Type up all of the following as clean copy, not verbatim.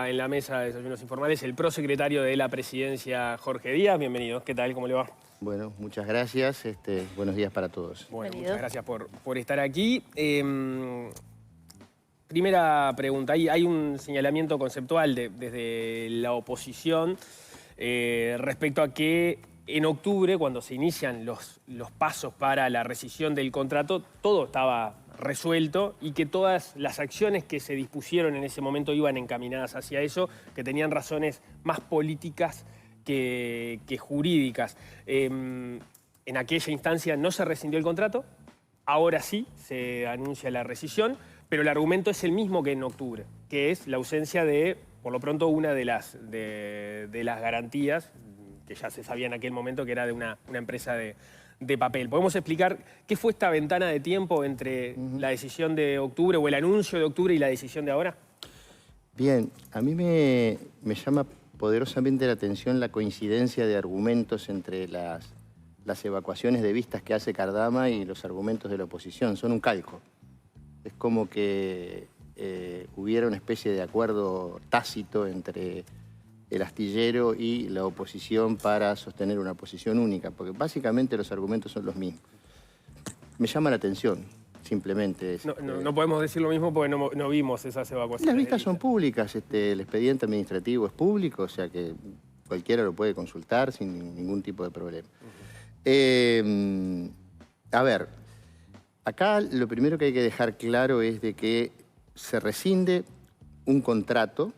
En la mesa de Desayunos Informales, el prosecretario de la Presidencia, Jorge Díaz. Bienvenido. ¿Qué tal? ¿Cómo le va? Bueno, muchas gracias. Buenos días para todos. Bueno, muchas gracias por estar aquí. Primera pregunta. Hay un señalamiento conceptual desde la oposición respecto a que en octubre, cuando se inician los pasos para la rescisión del contrato, todo estaba resuelto y que todas las acciones que se dispusieron en ese momento iban encaminadas hacia eso, que tenían razones más políticas que jurídicas. En aquella instancia no se rescindió el contrato, ahora sí se anuncia la rescisión, pero el argumento es el mismo que en octubre, que es la ausencia de, por lo pronto, una de las garantías, que ya se sabía en aquel momento que era de una empresa de papel. ¿Podemos explicar qué fue esta ventana de tiempo entre la decisión de octubre o el anuncio de octubre y la decisión de ahora? Bien, a mí me llama poderosamente la atención la coincidencia de argumentos entre las evacuaciones de vistas que hace Cardama y los argumentos de la oposición. Son un calco. Es como que hubiera una especie de acuerdo tácito entre el astillero y la oposición para sostener una posición única, porque básicamente los argumentos son los mismos. Me llama la atención, simplemente. No podemos decir lo mismo porque no vimos esas evacuaciones. Las vistas son públicas, el expediente administrativo es público, o sea que cualquiera lo puede consultar sin ningún tipo de problema. A ver, acá lo primero que hay que dejar claro es de que se rescinde un contrato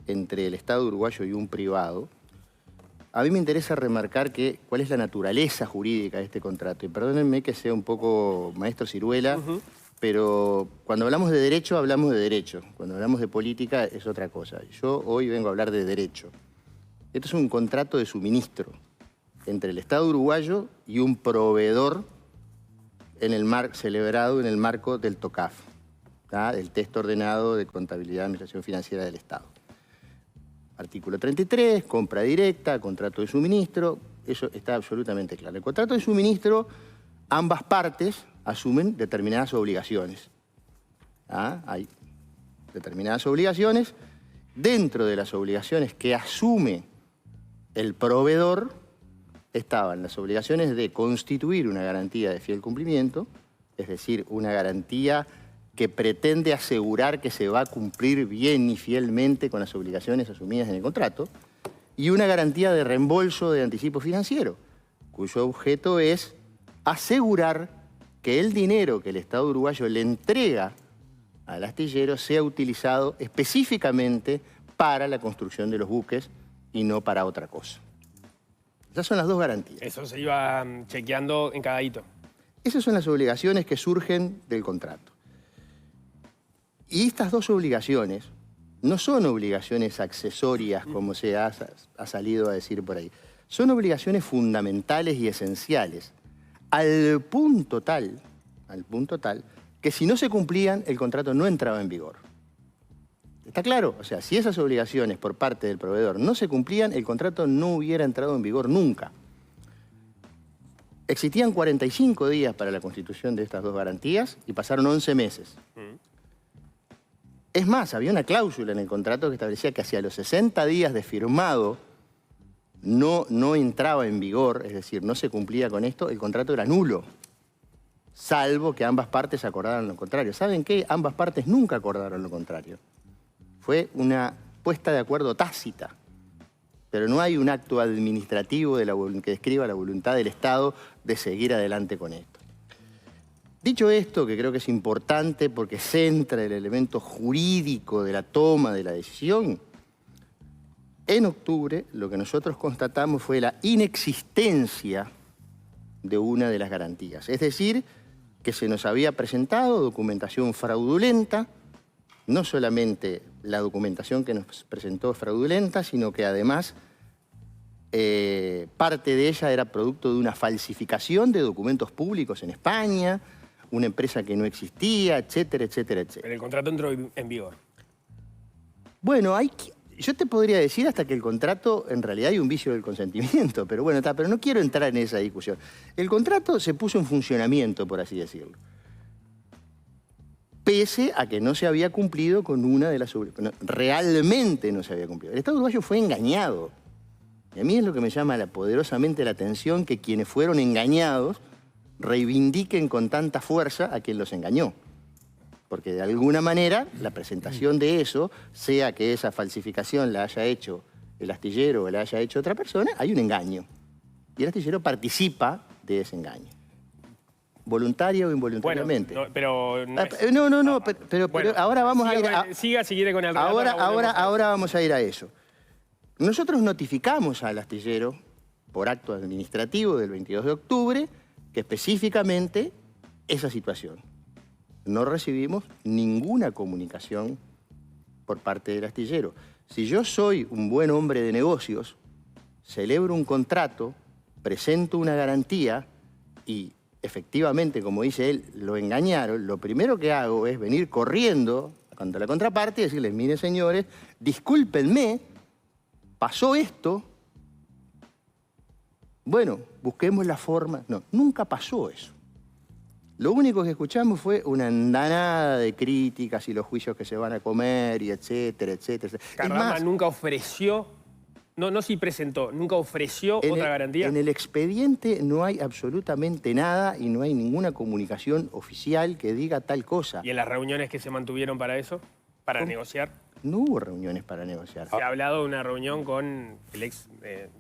entre el Estado uruguayo y un privado. A mí me interesa remarcar cuál es la naturaleza jurídica de este contrato. Y perdónenme que sea un poco maestro ciruela, pero cuando hablamos de derecho, hablamos de derecho. Cuando hablamos de política, es otra cosa. Yo hoy vengo a hablar de derecho. Esto es un contrato de suministro entre el Estado uruguayo y un proveedor celebrado en el marco del TOCAF, el Texto Ordenado de Contabilidad y Administración Financiera del Estado. Artículo 33, compra directa, contrato de suministro, eso está absolutamente claro. El contrato de suministro, ambas partes asumen determinadas obligaciones. Hay determinadas obligaciones. Dentro de las obligaciones que asume el proveedor estaban las obligaciones de constituir una garantía de fiel cumplimiento, es decir, una garantía que pretende asegurar que se va a cumplir bien y fielmente con las obligaciones asumidas en el contrato, y una garantía de reembolso de anticipo financiero, cuyo objeto es asegurar que el dinero que el Estado uruguayo le entrega al astillero sea utilizado específicamente para la construcción de los buques y no para otra cosa. Esas son las dos garantías. Eso se iba chequeando en cada hito. Esas son las obligaciones que surgen del contrato. Y estas dos obligaciones no son obligaciones accesorias, como se ha salido a decir por ahí. Son obligaciones fundamentales y esenciales, al punto tal que si no se cumplían, el contrato no entraba en vigor. ¿Está claro? O sea, si esas obligaciones por parte del proveedor no se cumplían, el contrato no hubiera entrado en vigor nunca. Existían 45 días para la constitución de estas dos garantías y pasaron 11 meses. Es más, había una cláusula en el contrato que establecía que hacia los 60 días de firmado no entraba en vigor, es decir, no se cumplía con esto, el contrato era nulo, salvo que ambas partes acordaran lo contrario. ¿Saben qué? Ambas partes nunca acordaron lo contrario. Fue una puesta de acuerdo tácita, pero no hay un acto administrativo que describa la voluntad del Estado de seguir adelante con esto. Dicho esto, que creo que es importante porque centra el elemento jurídico de la toma de la decisión, en octubre lo que nosotros constatamos fue la inexistencia de una de las garantías. Es decir, que se nos había presentado documentación fraudulenta, no solamente la documentación que nos presentó es fraudulenta, sino que además parte de ella era producto de una falsificación de documentos públicos en España, una empresa que no existía, etcétera, etcétera, etcétera. Pero el contrato entró en vigor. Bueno, yo te podría decir hasta que el contrato, en realidad hay un vicio del consentimiento, pero bueno, pero no quiero entrar en esa discusión. El contrato se puso en funcionamiento, por así decirlo. pese a que no se había cumplido con una de las obligaciones. Realmente no se había cumplido. El Estado uruguayo fue engañado. Y a mí es lo que me llama poderosamente la atención que quienes fueron engañados reivindiquen con tanta fuerza a quien los engañó. Porque de alguna manera la presentación de eso, sea que esa falsificación la haya hecho el astillero o la haya hecho otra persona, hay un engaño. Y el astillero participa de ese engaño. Voluntario o involuntariamente. Bueno, pero... Pero ahora vamos a ir a... Siga si quiere con el relato. Ahora vamos a ir a eso. Nosotros notificamos al astillero, por acto administrativo del 22 de octubre, que específicamente esa situación. No recibimos ninguna comunicación por parte del astillero. Si yo soy un buen hombre de negocios, celebro un contrato, presento una garantía y efectivamente, como dice él, lo engañaron, lo primero que hago es venir corriendo contra la contraparte y decirles, miren señores, discúlpenme, pasó esto, bueno, busquemos la forma. No, nunca pasó eso. Lo único que escuchamos fue una andanada de críticas y los juicios que se van a comer y etcétera, etcétera. Cardama nunca ofreció, no si presentó, nunca ofreció otra garantía. En el expediente no hay absolutamente nada y no hay ninguna comunicación oficial que diga tal cosa. ¿Y en las reuniones que se mantuvieron para eso? ¿Para negociar? No hubo reuniones para negociar. Se ha hablado de una reunión con el ex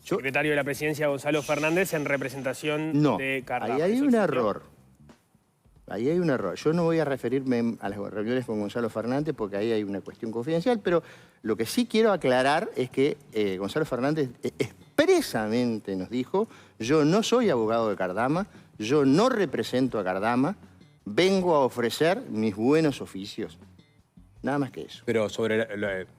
secretario de la Presidencia, Gonzalo Fernández, en representación de Cardama. Ahí hay un error. Ahí hay un error. Yo no voy a referirme a las reuniones con Gonzalo Fernández porque ahí hay una cuestión confidencial, pero lo que sí quiero aclarar es que Gonzalo Fernández expresamente nos dijo, yo no soy abogado de Cardama, yo no represento a Cardama, vengo a ofrecer mis buenos oficios. Nada más que eso. Pero sobre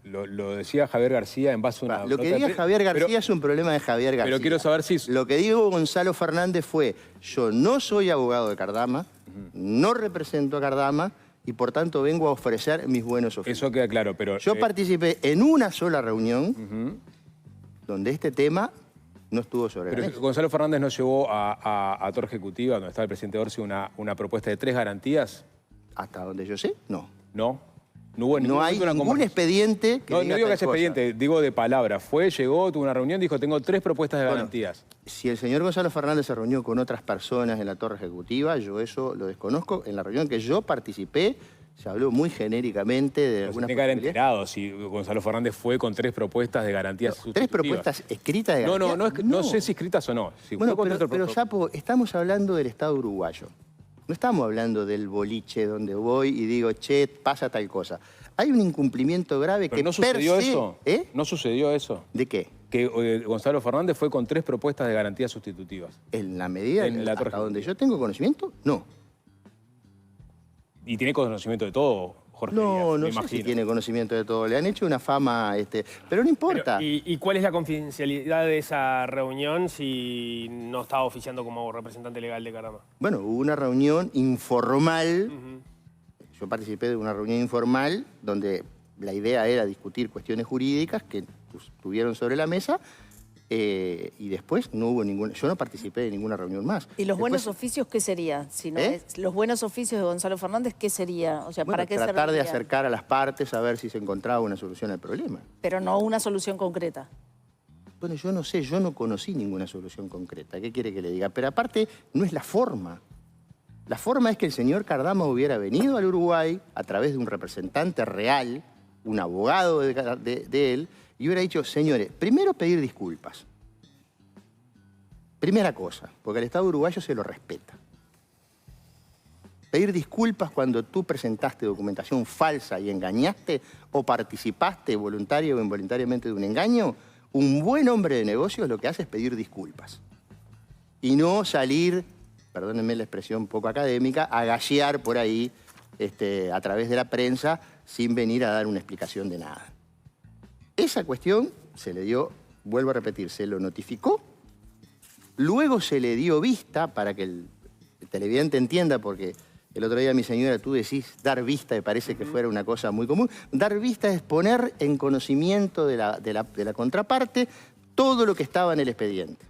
lo decía Javier García en base a una... Lo que diga Javier García es un problema de Javier García. Pero quiero saber si... Lo que dijo Gonzalo Fernández fue, yo no soy abogado de Cardama, no represento a Cardama y por tanto vengo a ofrecer mis buenos oficios. Eso queda claro, pero... Yo participé en una sola reunión donde este tema no estuvo sobre la mesa. Gonzalo Fernández no llevó a Torre Ejecutiva, donde estaba el presidente Orsi, una propuesta de 3 garantías. Hasta donde yo sé, no. ¿No? No hay ningún expediente que diga no digo que tal sea expediente, digo de palabra. Llegó, tuvo una reunión, dijo, tengo 3 propuestas de garantías. Si el señor Gonzalo Fernández se reunió con otras personas en la Torre Ejecutiva, yo eso lo desconozco. En la reunión que yo participé, se habló muy genéricamente de algunas tiene que haber enterado si Gonzalo Fernández fue con 3 propuestas de garantías sustitutivas. 3 propuestas escritas de garantías. No sé si escritas o no. Si bueno, pero Sapo, estamos hablando del Estado uruguayo. No estamos hablando del boliche donde voy y digo, che, pasa tal cosa. Hay un incumplimiento grave que ¿no sucedió eso? ¿Eh? ¿No sucedió eso? ¿De qué? Que Gonzalo Fernández fue con 3 propuestas de garantías sustitutivas. En la medida hasta donde yo tengo conocimiento, no. ¿Y tiene conocimiento de todo, Jorge No, Díaz, no sé si tiene conocimiento de todo. Le han hecho una fama, pero no importa. ¿Y cuál es la confidencialidad de esa reunión si no estaba oficiando como representante legal de Cardama? Bueno, hubo una reunión informal. Yo participé de una reunión informal donde la idea era discutir cuestiones jurídicas que estuvieron sobre la mesa y después no hubo ninguna... Yo no participé de ninguna reunión más. ¿Y los buenos oficios qué sería? Si no los buenos oficios de Gonzalo Fernández, ¿qué sería? O sea, ¿para qué tratar de acercar a las partes a ver si se encontraba una solución al problema. Pero no una solución concreta. Bueno, yo no sé, yo no conocí ninguna solución concreta. ¿Qué quiere que le diga? Pero aparte, no es la forma. La forma es que el señor Cardama hubiera venido al Uruguay a través de un representante real, un abogado de él, y hubiera dicho, señores, primero pedir disculpas. Primera cosa, porque el Estado uruguayo se lo respeta. Pedir disculpas cuando tú presentaste documentación falsa y engañaste o participaste voluntario o involuntariamente de un engaño, un buen hombre de negocios lo que hace es pedir disculpas. Y no salir, perdónenme la expresión poco académica, a gallear por ahí a través de la prensa sin venir a dar una explicación de nada. Esa cuestión se le dio, vuelvo a repetir, se lo notificó, luego se le dio vista para que el televidente entienda, porque el otro día mi señora, tú decís dar vista, me parece que fuera una cosa muy común. Dar vista es poner en conocimiento de la contraparte todo lo que estaba en el expediente.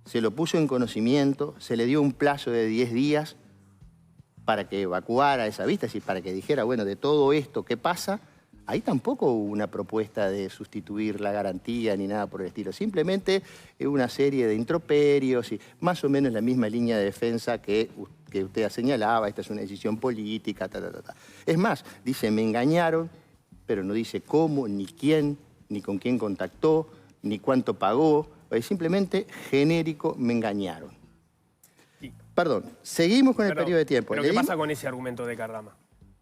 Se lo puso en conocimiento, se le dio un plazo de 10 días para que evacuara esa vista, es decir, para que dijera, bueno, de todo esto, ¿qué pasa? Ahí tampoco hubo una propuesta de sustituir la garantía ni nada por el estilo. Simplemente una serie de introperios y más o menos la misma línea de defensa que usted señalaba. Esta es una decisión política, Es más, dice, me engañaron, pero no dice cómo, ni quién, ni con quién contactó, ni cuánto pagó. Es simplemente genérico, me engañaron. Perdón, seguimos con el periodo de tiempo. ¿Pero qué pasa con ese argumento de Cardama?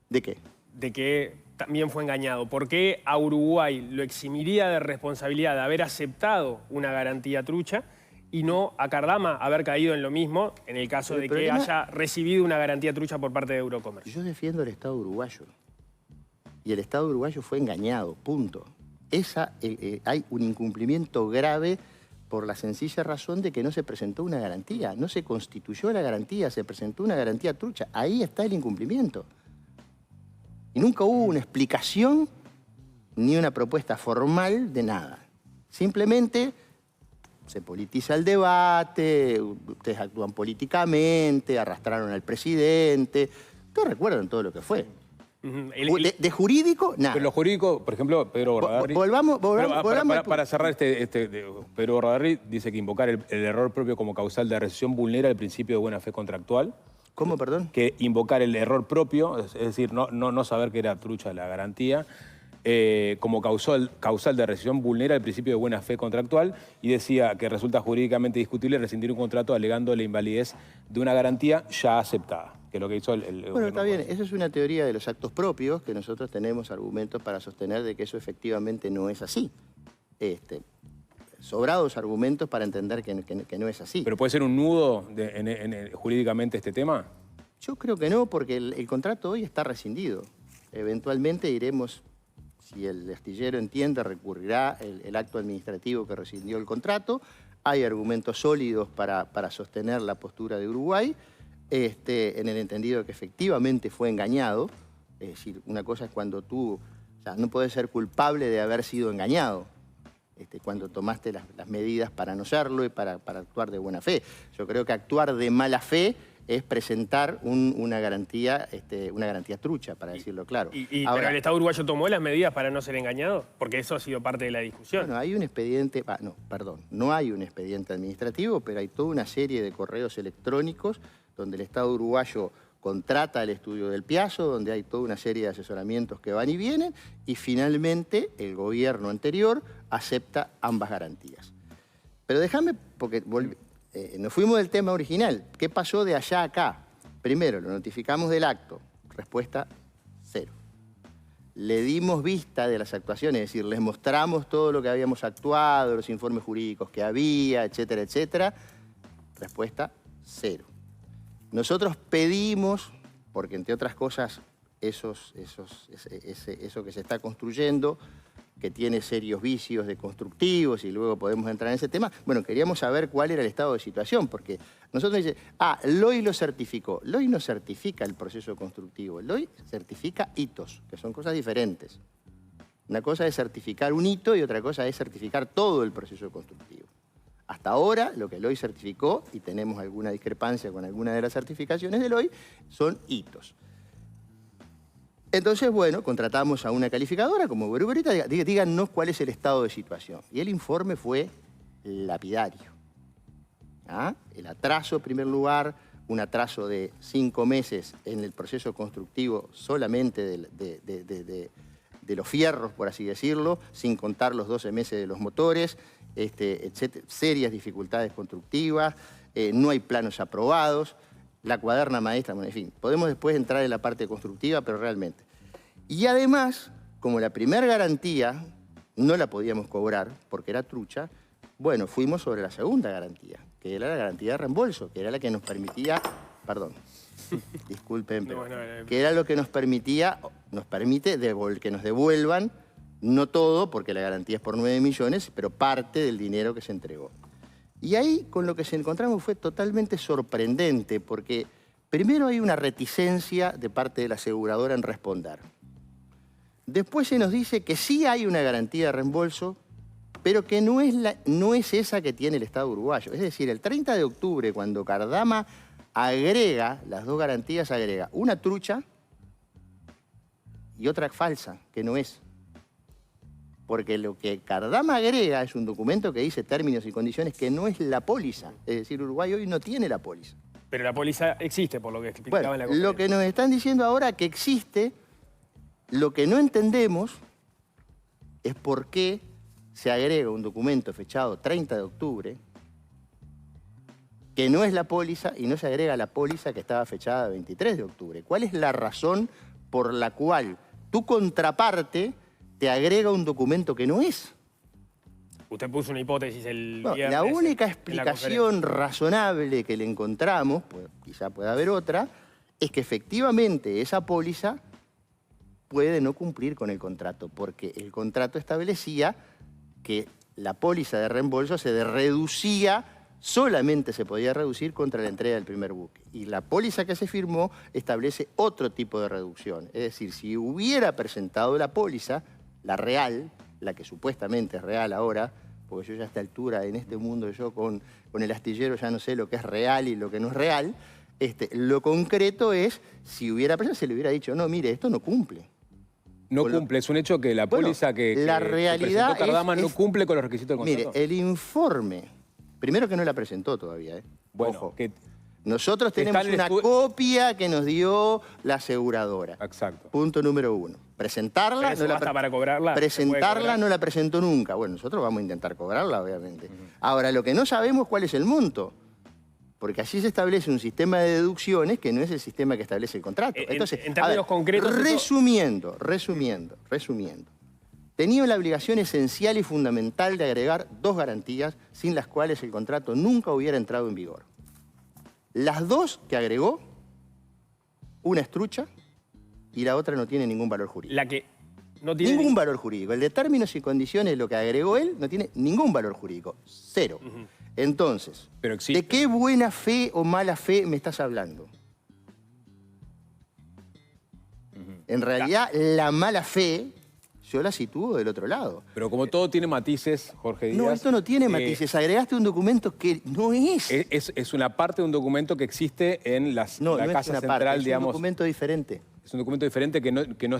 ¿De qué? De que también fue engañado. ¿Por qué a Uruguay lo eximiría de responsabilidad de haber aceptado una garantía trucha y no a Cardama haber caído en lo mismo en el caso de que haya recibido una garantía trucha por parte de Eurocomercio? Yo defiendo el Estado uruguayo. Y el Estado uruguayo fue engañado, punto. Hay un incumplimiento grave por la sencilla razón de que no se presentó una garantía. No se constituyó la garantía, se presentó una garantía trucha. Ahí está el incumplimiento. Y nunca hubo una explicación ni una propuesta formal de nada. Simplemente se politiza el debate, ustedes actúan políticamente, arrastraron al presidente. Ustedes recuerdan todo lo que fue. De jurídico, nada. Pero lo jurídico, por ejemplo, Pedro Bordaberry... Volvamos para cerrar Pedro Bordaberry dice que invocar el error propio como causal de rescisión vulnera el principio de buena fe contractual. ¿Cómo, perdón? Que invocar el error propio, es decir, no saber que era trucha la garantía, como causal de rescisión vulnera el principio de buena fe contractual, y decía que resulta jurídicamente discutible rescindir un contrato alegando la invalidez de una garantía ya aceptada, que es lo que hizo el Bueno, está bien, esa es una teoría de los actos propios, que nosotros tenemos argumentos para sostener de que eso efectivamente no es así. Sobrados argumentos para entender que no es así. ¿Pero puede ser un nudo jurídicamente este tema? Yo creo que no, porque el contrato hoy está rescindido. Eventualmente iremos, si el astillero entiende, recurrirá el acto administrativo que rescindió el contrato. Hay argumentos sólidos para sostener la postura de Uruguay, en el entendido que efectivamente fue engañado. Es decir, una cosa es cuando tú, o sea, no puedes ser culpable de haber sido engañado. Cuando tomaste las medidas para no serlo y para actuar de buena fe. Yo creo que actuar de mala fe es presentar una garantía trucha, para decirlo claro. Ahora, ¿pero el Estado uruguayo tomó las medidas para no ser engañado? Porque eso ha sido parte de la discusión. Bueno, hay un expediente, no hay un expediente administrativo, pero hay toda una serie de correos electrónicos donde el Estado uruguayo contrata el estudio del Piazzo, donde hay toda una serie de asesoramientos que van y vienen, y finalmente el gobierno anterior acepta ambas garantías. Pero déjame, porque nos fuimos del tema original. ¿Qué pasó de allá a acá? Primero, lo notificamos del acto. Respuesta, 0. Le dimos vista de las actuaciones, es decir, les mostramos todo lo que habíamos actuado, los informes jurídicos que había, etcétera, etcétera. Respuesta, 0. Nosotros pedimos, porque entre otras cosas, eso que se está construyendo, que tiene serios vicios deconstructivos, y luego podemos entrar en ese tema, bueno, queríamos saber cuál era el estado de situación, porque nosotros dicen, LOI lo certificó. LOI no certifica el proceso constructivo, LOI certifica hitos, que son cosas diferentes. Una cosa es certificar un hito y otra cosa es certificar todo el proceso constructivo. Hasta ahora, lo que LOI certificó, y tenemos alguna discrepancia con alguna de las certificaciones de LOI, son hitos. Entonces, bueno, contratamos a una calificadora como Berberita, díganos cuál es el estado de situación. Y el informe fue lapidario. El atraso, en primer lugar, un atraso de 5 meses en el proceso constructivo solamente de los fierros, por así decirlo, sin contar los 12 meses de los motores, etcétera, serias dificultades constructivas, no hay planos aprobados, la cuaderna maestra, bueno, en fin, podemos después entrar en la parte constructiva, pero realmente. Y además, como la primera garantía no la podíamos cobrar porque era trucha, bueno, fuimos sobre la segunda garantía, que era la garantía de reembolso, que era la que nos permitía, perdón, disculpen, pero, que era lo que nos permite que nos devuelvan, no todo, porque la garantía es por 9 millones, pero parte del dinero que se entregó. Y ahí con lo que se encontramos fue totalmente sorprendente, porque primero hay una reticencia de parte de la aseguradora en responder. Después se nos dice que sí hay una garantía de reembolso, pero que no es esa que tiene el Estado uruguayo. Es decir, el 30 de octubre, cuando Cardama agrega, las dos garantías agrega una trucha y otra falsa, que no es. Porque lo que Cardama agrega es un documento que dice términos y condiciones que no es la póliza. Es decir, Uruguay hoy no tiene la póliza. Pero la póliza existe, por lo que explicaba Bueno, en la conferencia. lo que nos están diciendo ahora que existe, lo que no entendemos es por qué se agrega un documento fechado 30 de octubre que no es la póliza y no se agrega la póliza que estaba fechada 23 de octubre. ¿Cuál es la razón por la cual tu contraparte te agrega un documento que no es? Usted puso una hipótesis el No, viernes. la única en la explicación razonable que le encontramos, pues, quizá pueda haber otra, es que efectivamente esa póliza puede no cumplir con el contrato, porque el contrato establecía que la póliza de reembolso se reducía, solamente se podía reducir contra la entrega del primer buque. Y la póliza que se firmó establece otro tipo de reducción. Es decir, si hubiera presentado la póliza, la real, la que supuestamente es real ahora, porque yo ya a esta altura, en este mundo, yo con el astillero ya no sé lo que es real y lo que no es real, lo concreto es, si hubiera presentado, se le hubiera dicho, no, mire, esto no cumple. No cumple, es un hecho que la póliza que la realidad presentó Cardama no es- cumple con los requisitos del contrato. Mire, el informe, primero que no la presentó todavía, ¿eh? Bueno, Ojo. que... Nosotros que tenemos está en el una copia que nos dio la aseguradora. Exacto. Punto número 1. Presentarla, Pero eso basta para cobrarla, ¿se puede presentarla cobrar? no la presentó nunca. Bueno, nosotros vamos a intentar cobrarla, obviamente. Ahora, lo que no sabemos cuál es el monto. Porque así se establece un sistema de deducciones que no es el sistema que establece el contrato. Entonces, en términos concretos, eso- resumiendo. Tenía la obligación esencial y fundamental de agregar dos garantías sin las cuales el contrato nunca hubiera entrado en vigor. Las dos que agregó, una es trucha y la otra no tiene ningún valor jurídico. La que no tiene... Ningún valor jurídico. El de términos y condiciones, lo que agregó él, no tiene ningún valor jurídico. Cero. Entonces, Pero existe. ¿de qué buena fe o mala fe me estás hablando? En realidad, la mala fe, yo la sitúo del otro lado. Pero como todo tiene matices, Jorge Díaz... No, esto no tiene matices. Agregaste un documento que no es. Es una parte de un documento que existe en la No Casa es una Central, parte, es digamos. un documento diferente. Es un documento diferente que no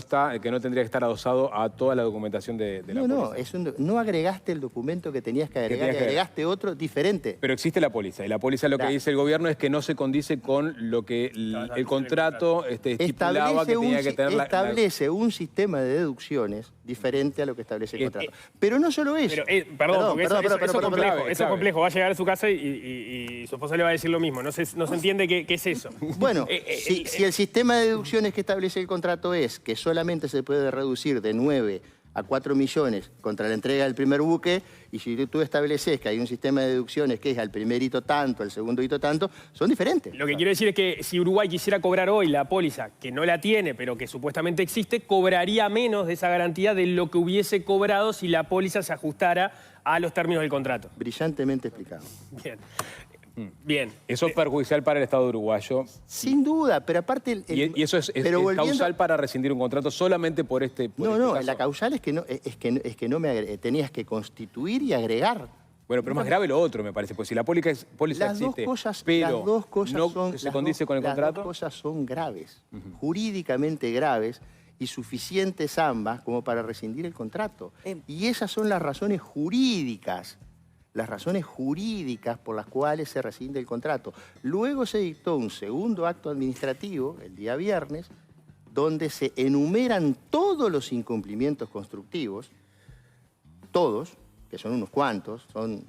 tendría que estar adosado a toda la documentación de la póliza. No agregaste el documento que tenías que agregar, tenías que agregaste otro diferente. Pero existe la póliza, y la póliza lo que dice el gobierno es que no se condice con lo que el contrato estipulaba que tenía que tener establece un sistema de deducciones diferente a lo que establece el contrato. Pero no solo eso. Pero, perdón, porque eso es complejo. clave, Eso es complejo. Va a llegar a su casa y su esposa le va a decir lo mismo. No se entiende qué es eso. Bueno, si el sistema de deducciones que establece el contrato es que solamente se puede reducir de 9 a 4 millones contra la entrega del primer buque, y si tú estableces que hay un sistema de deducciones que es al primer hito tanto, al segundo hito tanto, son diferentes. Lo que quiero decir es que si Uruguay quisiera cobrar hoy la póliza, que no la tiene, pero que supuestamente existe, cobraría menos de esa garantía de lo que hubiese cobrado si la póliza se ajustara a los términos del contrato. Brillantemente explicado. Bien. Bien. Eso es perjudicial para el Estado uruguayo. Sin duda, pero aparte... Y eso es pero volviendo- causal para rescindir un contrato solamente por este No, caso. la causal es que no tenías que constituir y agregar. Bueno, pero más grave lo otro, me parece, pues si la póliza Las dos existe, cosas, pero las dos cosas no son, se condice con el las contrato... dos cosas son graves, jurídicamente graves y suficientes ambas como para rescindir el contrato. Y esas son las razones jurídicas por las cuales se rescinde el contrato. Luego se dictó un segundo acto administrativo, el día viernes, donde se enumeran todos los incumplimientos constructivos, todos, que son unos cuantos,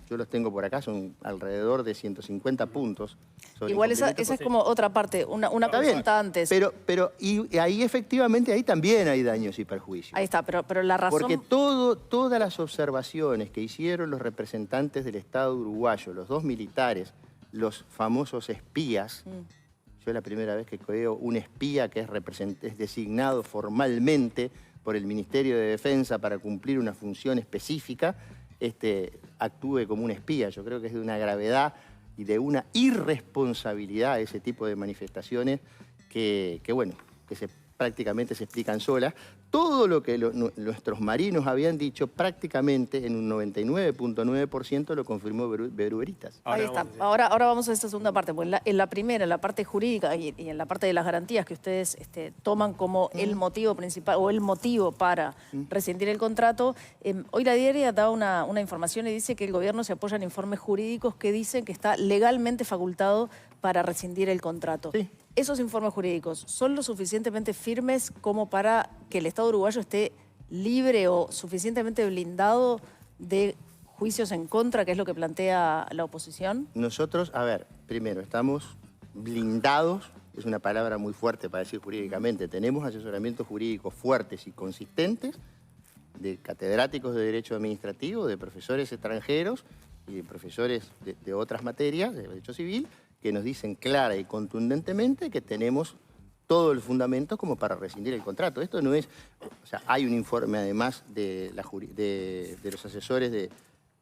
yo los tengo por acá, son alrededor de 150 puntos. sobre Igual esa incumplimientos es como otra parte, una Está bien, consulta antes. y ahí efectivamente, ahí también hay daños y perjuicios. Ahí está, pero la razón... Porque todas las observaciones que hicieron los representantes del Estado uruguayo, los dos militares, los famosos espías, yo es la primera vez que veo un espía que es designado formalmente por el Ministerio de Defensa para cumplir una función específica, actúe como un espía. Yo creo que es de una gravedad y de una irresponsabilidad ese tipo de manifestaciones que se prácticamente se explican solas. Todo lo que nuestros marinos habían dicho, prácticamente en un 99.9% lo confirmó Veritas. Ahí está. Ahora vamos a esta segunda parte. Pues en la primera, en la parte jurídica y en la parte de las garantías que ustedes toman como el motivo principal o el motivo para rescindir el contrato, hoy la diaria da una información y dice que el gobierno se apoya en informes jurídicos que dicen que está legalmente facultado para rescindir el contrato. Sí. ¿Esos informes jurídicos son lo suficientemente firmes como para que el Estado uruguayo esté libre o suficientemente blindado de juicios en contra, que es lo que plantea la oposición? Nosotros, a ver, primero, estamos blindados, es una palabra muy fuerte para decir jurídicamente, tenemos asesoramientos jurídicos fuertes y consistentes de catedráticos de Derecho Administrativo, de profesores extranjeros y de profesores de otras materias, de Derecho Civil, que nos dicen clara y contundentemente que tenemos todo el fundamento como para rescindir el contrato. Esto no es... O sea, hay un informe además de los asesores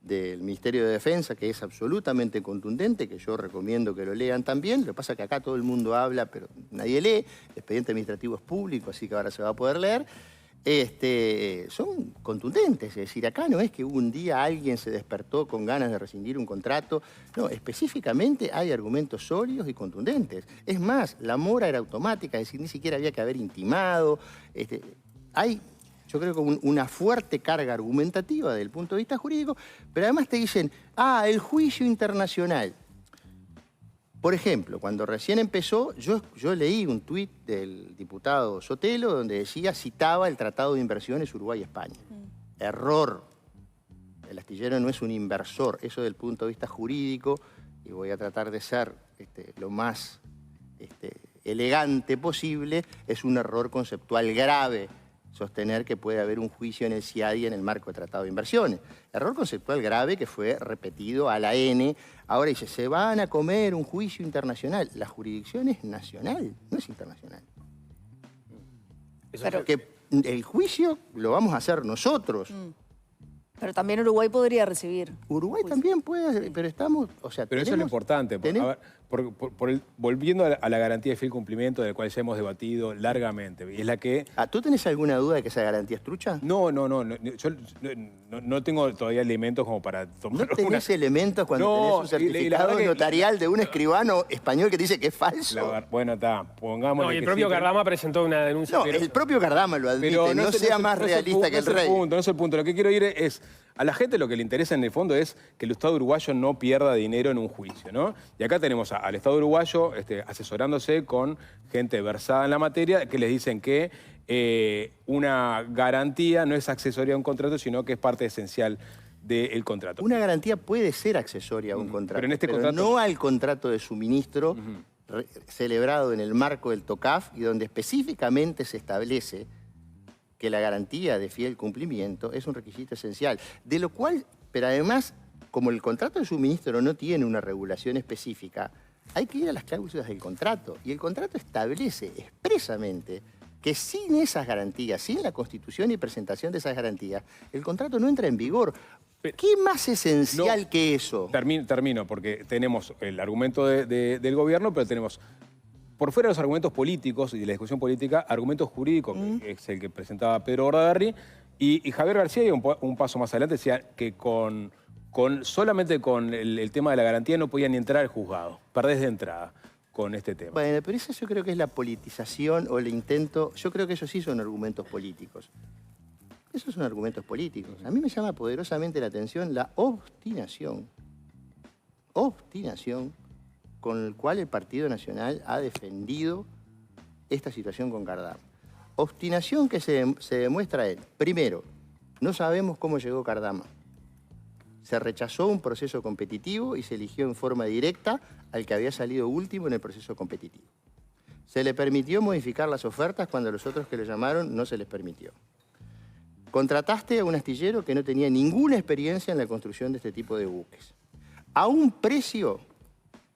del Ministerio de Defensa que es absolutamente contundente, que yo recomiendo que lo lean también. Lo que pasa es que acá todo el mundo habla, pero nadie lee. El expediente administrativo es público, así que ahora se va a poder leer. Son contundentes, es decir, acá no es que un día alguien se despertó con ganas de rescindir un contrato, no, específicamente hay argumentos sólidos y contundentes. Es más, la mora era automática, es decir, ni siquiera había que haber intimado. Hay, yo creo que una fuerte carga argumentativa desde el punto de vista jurídico, pero además te dicen, el juicio internacional. Por ejemplo, cuando recién empezó, yo leí un tuit del diputado Sotelo donde citaba el Tratado de Inversiones Uruguay-España. Error. El astillero no es un inversor. Eso desde el punto de vista jurídico, y voy a tratar de ser lo más elegante posible, es un error conceptual grave sostener que puede haber un juicio en el CIADI en el marco del Tratado de Inversiones. Error conceptual grave que fue repetido a la N. Ahora dice, se van a comer un juicio internacional. La jurisdicción es nacional, no es internacional. Pero que el juicio lo vamos a hacer nosotros. Pero también Uruguay podría recibir. Uruguay también puede, pero estamos... O sea, pero eso es lo importante. A ver, volviendo a la garantía de fiel cumplimiento, de la cual ya hemos debatido largamente, y es la que... ¿Tú tenés alguna duda de que esa garantía es trucha? No, yo no tengo todavía elementos como para tomar. ¿No tenés elementos cuando tenés un certificado notarial de un escribano español que dice que es falso? Bueno, está, pongámosle. No, y el que propio sí, Cardama presentó una denuncia. No, el propio Cardama lo admite, pero no sea más realista que el rey. No es el punto. Lo que quiero ir es, a la gente lo que le interesa en el fondo es que el Estado uruguayo no pierda dinero en un juicio, ¿no? Y acá tenemos al Estado uruguayo asesorándose con gente versada en la materia que les dicen que una garantía no es accesoria a un contrato, sino que es parte esencial del contrato. Una garantía puede ser accesoria a un contrato, pero en este pero contrato... no al contrato de suministro celebrado en el marco del TOCAF y donde específicamente se establece que la garantía de fiel cumplimiento es un requisito esencial. De lo cual, pero además, como el contrato de suministro no tiene una regulación específica, hay que ir a las cláusulas del contrato. Y el contrato establece expresamente que sin esas garantías, sin la constitución y presentación de esas garantías, el contrato no entra en vigor. ¿Qué más esencial que eso? Termino, porque tenemos el argumento del gobierno, pero tenemos, por fuera de los argumentos políticos y de la discusión política, argumentos jurídicos, que es el que presentaba Pedro Bordaberry, y Javier García, y un paso más adelante, decía que solamente con el tema de la garantía no podía ni entrar al juzgado. Perdés de entrada con este tema. Bueno, pero eso yo creo que es la politización o el intento. Yo creo que esos sí son argumentos políticos. Esos son argumentos políticos. A mí me llama poderosamente la atención la obstinación con el cual el Partido Nacional ha defendido esta situación con Cardama. Obstinación que se demuestra en, primero, no sabemos cómo llegó Cardama. Se rechazó un proceso competitivo y se eligió en forma directa al que había salido último en el proceso competitivo. Se le permitió modificar las ofertas cuando a los otros que lo llamaron no se les permitió. Contrataste a un astillero que no tenía ninguna experiencia en la construcción de este tipo de buques, a un precio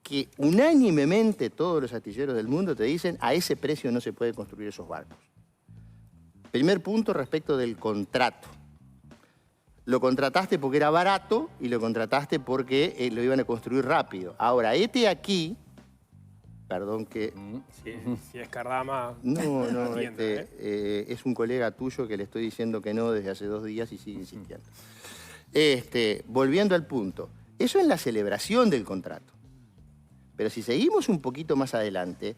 que unánimemente todos los astilleros del mundo te dicen a ese precio no se puede construir esos barcos. Primer punto respecto del contrato. Lo contrataste porque era barato y lo contrataste porque lo iban a construir rápido. Ahora, hete aquí perdón que... Si es Cardama... No, entiendo, es un colega tuyo que le estoy diciendo que no desde hace 2 días y sigue insistiendo. Volviendo al punto, eso es la celebración del contrato. Pero si seguimos un poquito más adelante,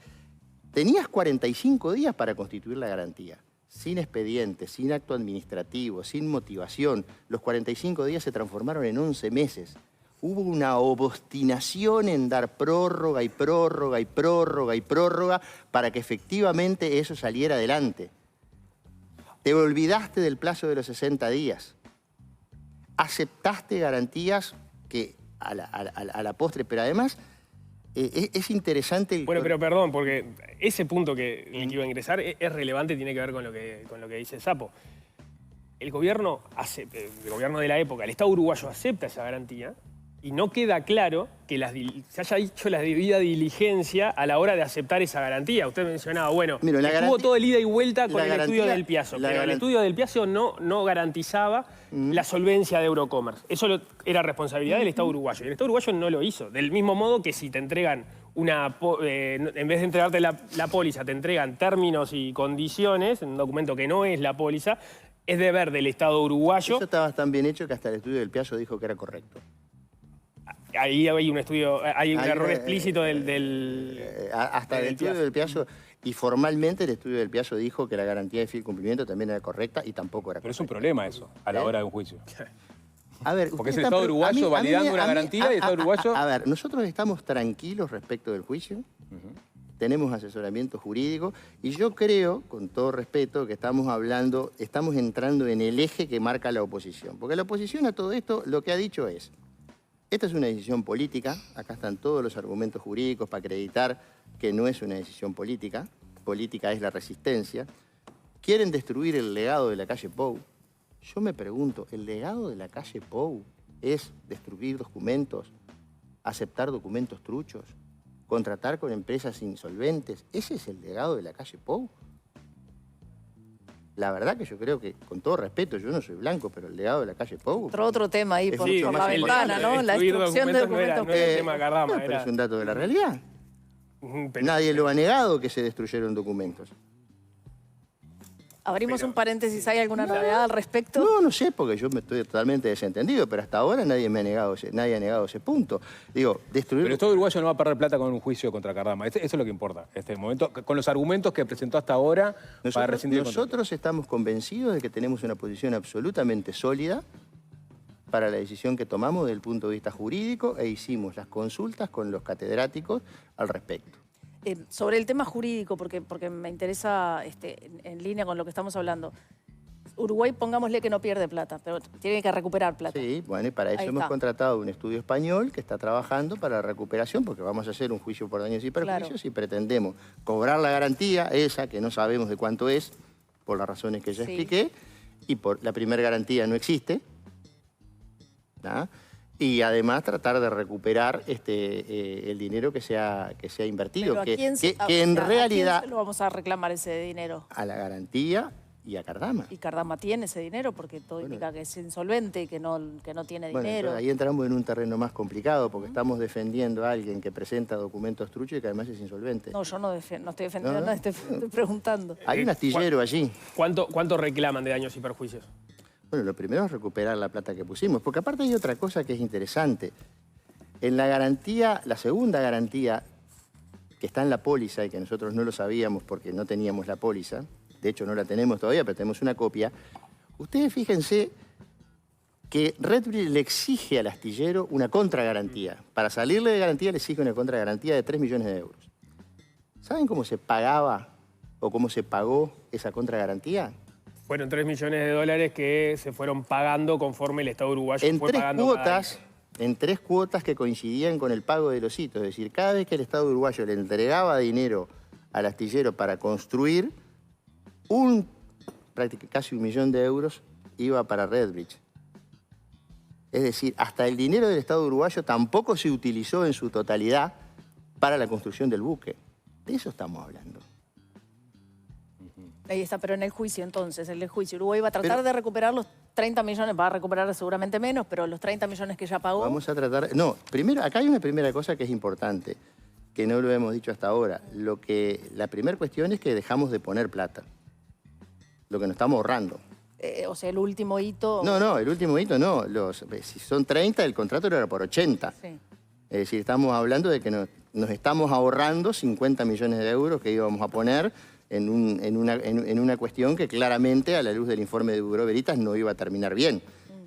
tenías 45 días para constituir la garantía. Sin expediente, sin acto administrativo, sin motivación. Los 45 días se transformaron en 11 meses. Hubo una obstinación en dar prórroga y prórroga y prórroga y prórroga para que efectivamente eso saliera adelante. Te olvidaste del plazo de los 60 días. Aceptaste garantías que a la postre, pero además es interesante... Bueno, pero perdón, porque ese punto que iba a ingresar es relevante y tiene que ver con lo que dice Sapo. El gobierno de la época, el Estado uruguayo acepta esa garantía y no queda claro que se haya hecho la debida diligencia a la hora de aceptar esa garantía. Usted mencionaba, bueno, tuvo todo el ida y vuelta con el estudio del Piazzo, pero el estudio del Piazzo no garantizaba la solvencia de Eurocommerce. Eso era responsabilidad del Estado uruguayo. Y el Estado uruguayo no lo hizo. Del mismo modo que si te entregan en vez de entregarte la póliza, te entregan términos y condiciones, en un documento que no es la póliza, es deber del Estado uruguayo. Eso estaba tan bien hecho que hasta el estudio del Piazzo dijo que era correcto. Ahí hay un estudio, hay un error explícito hasta el estudio del Piazzo, y formalmente el estudio del Piazzo dijo que la garantía de fiel cumplimiento también era correcta y tampoco era correcta. Pero es un problema eso, a la hora de un juicio. A ver, porque es el Estado uruguayo validando una garantía y el Estado uruguayo... A ver, nosotros estamos tranquilos respecto del juicio, tenemos asesoramiento jurídico y yo creo, con todo respeto, que estamos entrando en el eje que marca la oposición. Porque la oposición a todo esto lo que ha dicho es: esta es una decisión política, acá están todos los argumentos jurídicos para acreditar que no es una decisión política, política es la resistencia. Quieren destruir el legado de la calle Pou. Yo me pregunto, ¿el legado de la calle Pou es destruir documentos, aceptar documentos truchos, contratar con empresas insolventes? ¿Ese es el legado de la calle Pou? La verdad que yo creo que, con todo respeto, yo no soy blanco, pero el legado de la calle Pou... Otro tema ahí por la ventana, ¿no? La destruir destrucción de documentos. No era el tema Cardama, pero es un dato de la realidad. Pero Nadie lo ha negado que se destruyeron documentos. Abrimos un paréntesis, ¿hay alguna novedad al respecto? No sé, porque yo me estoy totalmente desentendido, pero hasta ahora nadie ha negado ese punto. Digo, destruir... Pero el Estado uruguayo no va a perder plata con un juicio contra Cardama. Eso es lo que importa, este momento, con los argumentos que presentó hasta ahora para rescindir el contrato. Nosotros estamos convencidos de que tenemos una posición absolutamente sólida para la decisión que tomamos desde el punto de vista jurídico e hicimos las consultas con los catedráticos al respecto. Sobre el tema jurídico, porque me interesa en línea con lo que estamos hablando. Uruguay, pongámosle que no pierde plata, pero tiene que recuperar plata. Sí, bueno, y para eso hemos contratado un estudio español que está trabajando para la recuperación, porque vamos a hacer un juicio por daños y perjuicios y pretendemos cobrar la garantía, esa que no sabemos de cuánto es, por las razones que ya expliqué, y por la primera garantía no existe, ¿no? Y además tratar de recuperar el dinero que se ha invertido. Pero en realidad... ¿a quién se lo vamos a reclamar ese dinero? A la garantía y a Cardama. Y Cardama tiene ese dinero porque todo indica que es insolvente y que no tiene dinero. Ahí entramos en un terreno más complicado porque estamos defendiendo a alguien que presenta documentos truchos y que además es insolvente. No, yo no estoy defendiendo nada, estoy preguntando. Hay un astillero allí. ¿Cuánto reclaman de daños y perjuicios? Bueno, lo primero es recuperar la plata que pusimos, porque aparte hay otra cosa que es interesante. En la garantía, la segunda garantía, que está en la póliza y que nosotros no lo sabíamos porque no teníamos la póliza, de hecho no la tenemos todavía, pero tenemos una copia, ustedes fíjense que RedBridge le exige al astillero una contragarantía. Para salirle de garantía le exige una contragarantía de 3 millones de euros. ¿Saben cómo se pagaba o cómo se pagó esa contragarantía? Fueron 3 millones de dólares que se fueron pagando conforme el Estado uruguayo fue pagando en 3 cuotas que coincidían con el pago de los hitos. Es decir, cada vez que el Estado uruguayo le entregaba dinero al astillero para construir, casi 1 millón de euros iba para RedBridge. Es decir, hasta el dinero del Estado uruguayo tampoco se utilizó en su totalidad para la construcción del buque. De eso estamos hablando. Ahí está, pero en el juicio entonces, Uruguay va a tratar de recuperar los 30 millones, va a recuperar seguramente menos, pero los 30 millones que ya pagó... Vamos a tratar... No, primero, acá hay una primera cosa que es importante. que no lo hemos dicho hasta ahora. La primera cuestión es que dejamos de poner plata, lo que nos estamos ahorrando. O sea, el último hito... No, el último hito no. Si son 30, el contrato era por 80. Sí. Es decir, estamos hablando de que nos estamos ahorrando 50 millones de euros que íbamos a poner en una cuestión que claramente, a la luz del informe de Bureau Veritas, no iba a terminar bien.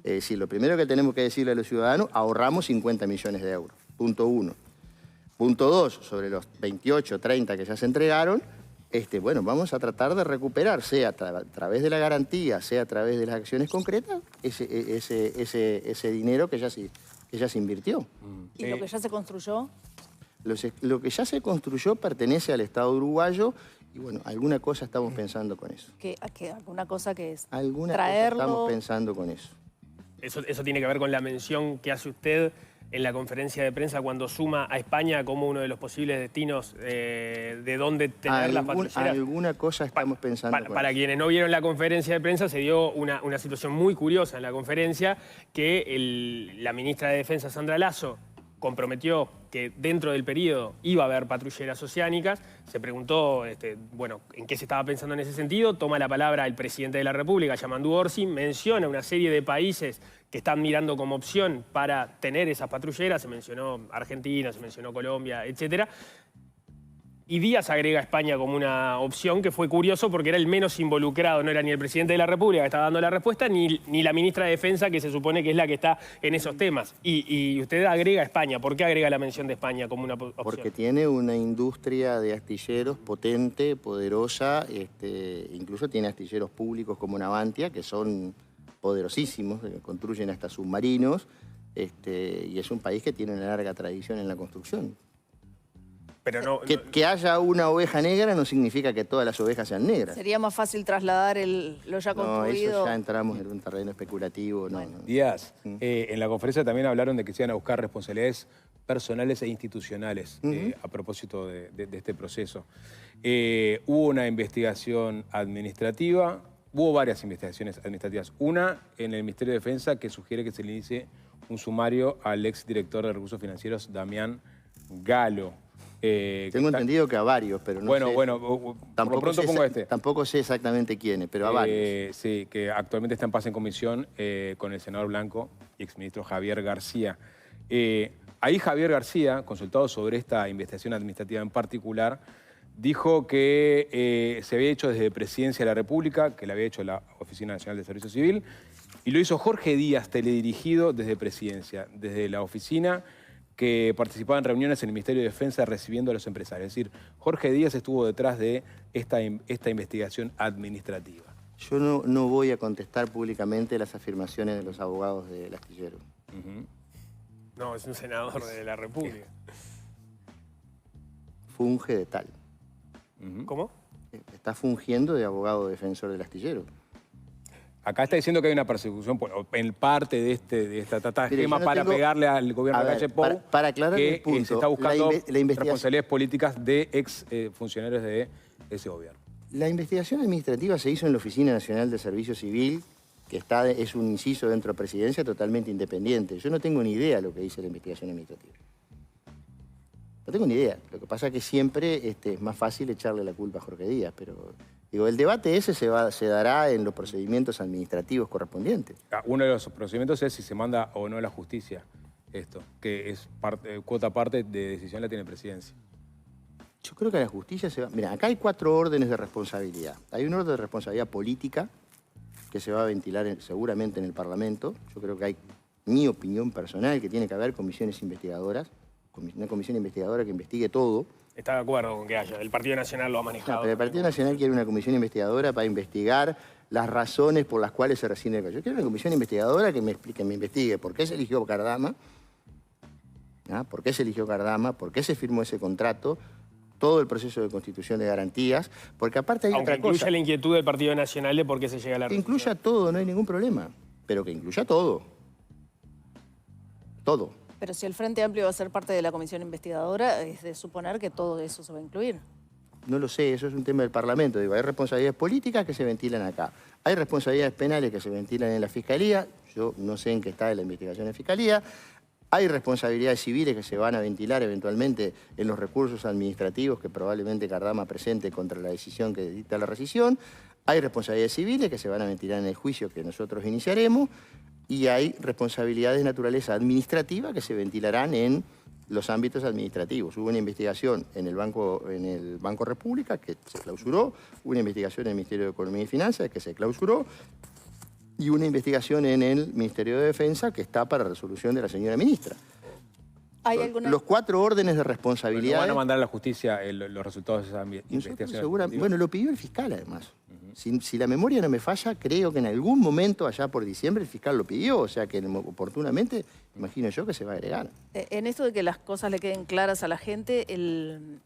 Es decir, lo primero que tenemos que decirle a los ciudadanos, ahorramos 50 millones de euros. Punto 1. Punto 2, sobre los 28, 30 que ya se entregaron, bueno, vamos a tratar de recuperar, sea a través de la garantía, sea a través de las acciones concretas, ese dinero que ya se invirtió. ¿Y lo que ya se construyó? Lo que ya se construyó pertenece al Estado uruguayo y, bueno, alguna cosa estamos pensando con eso. ¿Alguna cosa que es Alguna traerlo? cosa estamos pensando con eso. Eso tiene que ver con la mención que hace usted en la conferencia de prensa cuando suma a España como uno de los posibles destinos de dónde tener las patrulleras. Alguna cosa estamos pensando con Para eso. quienes no vieron la conferencia de prensa, se dio una situación muy curiosa en la conferencia, que la ministra de Defensa, Sandra Lasso, comprometió que dentro del periodo iba a haber patrulleras oceánicas. Se preguntó, bueno, en qué se estaba pensando en ese sentido. Toma la palabra el presidente de la República, Yamandu Orsi, menciona una serie de países que están mirando como opción para tener esas patrulleras. Se mencionó Argentina, se mencionó Colombia, etcétera. Y Díaz agrega a España como una opción, que fue curioso porque era el menos involucrado. No era ni el presidente de la República que estaba dando la respuesta, ni la ministra de Defensa, que se supone que es la que está en esos temas. Y usted agrega a España. ¿Por qué agrega la mención de España como una opción? Porque tiene una industria de astilleros potente, poderosa, incluso tiene astilleros públicos como Navantia, que son poderosísimos, que construyen hasta submarinos, y es un país que tiene una larga tradición en la construcción. Pero Que haya una oveja negra no significa que todas las ovejas sean negras. ¿Sería más fácil trasladar lo ya No, construido? eso ya entramos en un terreno especulativo. No. Díaz, en la conferencia también hablaron de que se iban a buscar responsabilidades personales e institucionales a propósito de este proceso. Hubo una investigación administrativa, hubo varias investigaciones administrativas. Una en el Ministerio de Defensa que sugiere que se le inicie un sumario al exdirector de Recursos Financieros, Damián Galo. Tengo entendido que a varios, pero no sé. Bueno, por lo pronto pongo este. Tampoco sé exactamente quiénes, pero a varios. Sí, que actualmente está en paz en comisión con el senador Blanco y exministro Javier García. Ahí Javier García, consultado sobre esta investigación administrativa en particular, dijo que se había hecho desde Presidencia de la República, que la había hecho la Oficina Nacional de Servicio Civil, y lo hizo Jorge Díaz, teledirigido desde Presidencia, desde la oficina que participaba en reuniones en el Ministerio de Defensa recibiendo a los empresarios. Es decir, Jorge Díaz estuvo detrás de esta investigación administrativa. Yo no voy a contestar públicamente las afirmaciones de los abogados del astillero. no, es un senador de la República. Funge de tal. ¿Cómo? Está fungiendo de abogado defensor del astillero. Acá está diciendo que hay una persecución en parte de esta esquema para pegarle al gobierno de Calle Pou, para aclarar que el punto, se está buscando la investigación, responsabilidades políticas de ex funcionarios de ese gobierno. La investigación administrativa se hizo en la Oficina Nacional de Servicio Civil, que es un inciso dentro de Presidencia totalmente independiente. Yo no tengo ni idea de lo que dice la investigación administrativa. No tengo ni idea. Lo que pasa es que siempre es más fácil echarle la culpa a Jorge Díaz, pero digo, el debate ese se dará en los procedimientos administrativos correspondientes. Uno de los procedimientos es si se manda o no a la justicia esto, que es cuota parte de decisión la tiene Presidencia. Yo creo que a la justicia se va... Mira, acá hay 4 órdenes de responsabilidad. Hay un orden de responsabilidad política que se va a ventilar seguramente en el Parlamento. Yo creo que hay mi opinión personal que tiene que haber comisiones investigadoras, una comisión investigadora que investigue todo. Está de acuerdo con que haya. El Partido Nacional lo ha manejado. No, pero el Partido Nacional quiere una comisión investigadora para investigar las razones por las cuales se rescinde el contrato. Yo quiero una comisión investigadora que me investigue por qué se eligió Cardama, por qué se eligió Cardama, por qué se firmó ese contrato, todo el proceso de constitución de garantías, porque aparte hay Aunque otra cosa. incluya la inquietud del Partido Nacional de por qué se llega a la Que incluya todo, no hay ningún problema, pero que incluya todo. Todo. Pero si el Frente Amplio va a ser parte de la comisión investigadora, es de suponer que todo eso se va a incluir. No lo sé, eso es un tema del Parlamento. Digo, hay responsabilidades políticas que se ventilan acá. Hay responsabilidades penales que se ventilan en la Fiscalía. Yo no sé en qué está la investigación en Fiscalía. Hay responsabilidades civiles que se van a ventilar eventualmente en los recursos administrativos que probablemente Cardama presente contra la decisión que dicta la rescisión. Hay responsabilidades civiles que se van a ventilar en el juicio que nosotros iniciaremos. Y hay responsabilidades de naturaleza administrativa que se ventilarán en los ámbitos administrativos. Hubo una investigación en el Banco República que se clausuró, una investigación en el Ministerio de Economía y Finanzas que se clausuró, y una investigación en el Ministerio de Defensa que está para resolución de la señora ministra. ¿Hay alguna... Los 4 órdenes de ¿No responsabilidad. van a mandar a la justicia los resultados de esa investigación? Seguramente, bueno, lo pidió el fiscal además. Si la memoria no me falla, creo que en algún momento allá por diciembre el fiscal lo pidió, o sea que oportunamente, imagino yo, que se va a agregar. En esto de que las cosas le queden claras a la gente, el